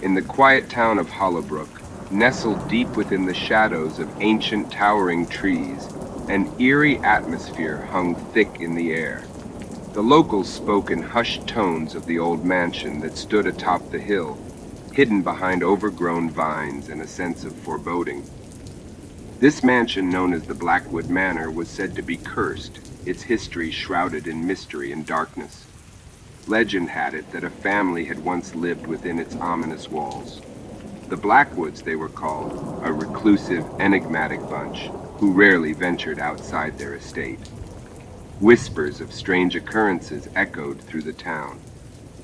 In the quiet town of Hollowbrook, nestled deep within the shadows of ancient towering trees, an eerie atmosphere hung thick in the air. The locals spoke in hushed tones of the old mansion that stood atop the hill, hidden behind overgrown vines and a sense of foreboding. This mansion, known as the Blackwood Manor, was said to be cursed, its history shrouded in mystery and darkness. Legend had it that a family had once lived within its ominous walls. The Blackwoods, they were called, a reclusive, enigmatic bunch who rarely ventured outside their estate. Whispers of strange occurrences echoed through the town.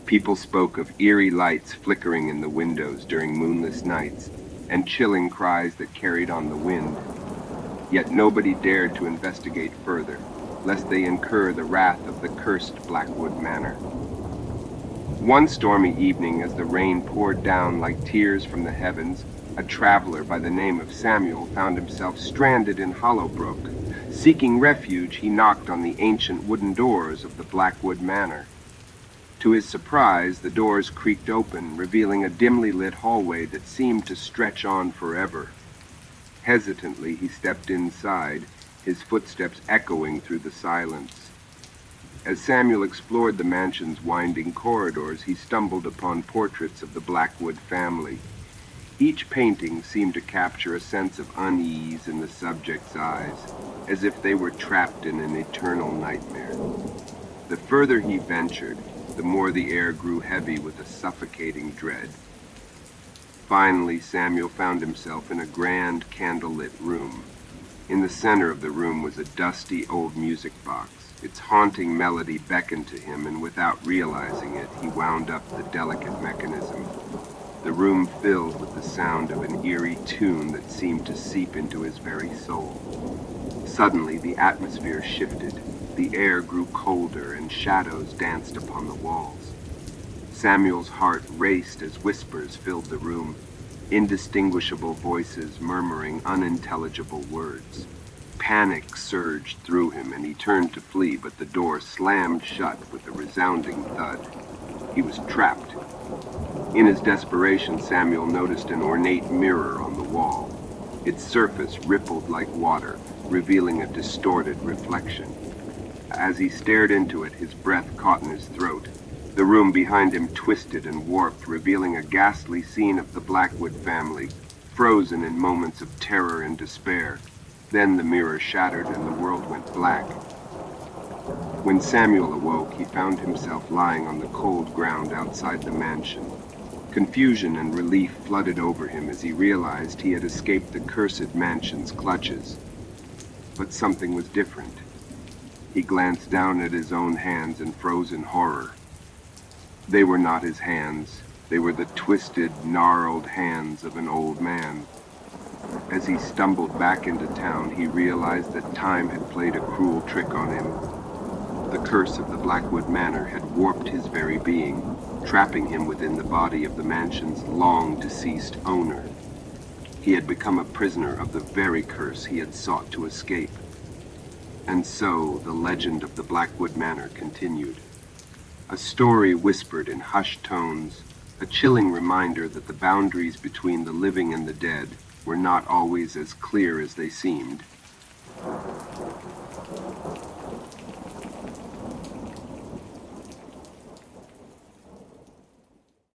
People spoke of eerie lights flickering in the windows during moonless nights and chilling cries that carried on the wind. Yet nobody dared to investigate further, lest they incur the wrath of the cursed Blackwood Manor. One stormy evening, as the rain poured down like tears from the heavens, a traveler by the name of Samuel found himself stranded in Hollowbrook. Seeking refuge, he knocked on the ancient wooden doors of the Blackwood Manor. To his surprise, the doors creaked open, revealing a dimly lit hallway that seemed to stretch on forever. Hesitantly, he stepped inside, his footsteps echoing through the silence. As Samuel explored the mansion's winding corridors, he stumbled upon portraits of the Blackwood family. Each painting seemed to capture a sense of unease in the subject's eyes, as if they were trapped in an eternal nightmare. The further he ventured, the more the air grew heavy with a suffocating dread. Finally, Samuel found himself in a grand candlelit room. In the center of the room was a dusty old music box. Its haunting melody beckoned to him, and without realizing it, he wound up the delicate mechanism. The room filled with the sound of an eerie tune that seemed to seep into his very soul. Suddenly, the atmosphere shifted. The air grew colder, and shadows danced upon the walls. Samuel's heart raced as whispers filled the room, indistinguishable voices murmuring unintelligible words. Panic surged through him, and he turned to flee, but the door slammed shut with a resounding thud. He was trapped. In his desperation, Samuel noticed an ornate mirror on the wall. Its surface rippled like water, revealing a distorted reflection. As he stared into it, his breath caught in his throat. The room behind him twisted and warped, revealing a ghastly scene of the Blackwood family, frozen in moments of terror and despair. Then the mirror shattered and the world went black. When Samuel awoke, he found himself lying on the cold ground outside the mansion. Confusion and relief flooded over him as he realized he had escaped the cursed mansion's clutches. But something was different. He glanced down at his own hands and froze in horror. They were not his hands. They were the twisted, gnarled hands of an old man. As he stumbled back into town, he realized that time had played a cruel trick on him. The curse of the Blackwood Manor had warped his very being, trapping him within the body of the mansion's long-deceased owner. He had become a prisoner of the very curse he had sought to escape. And so the legend of the Blackwood Manor continued. A story whispered in hushed tones, a chilling reminder that the boundaries between the living and the dead were not always as clear as they seemed.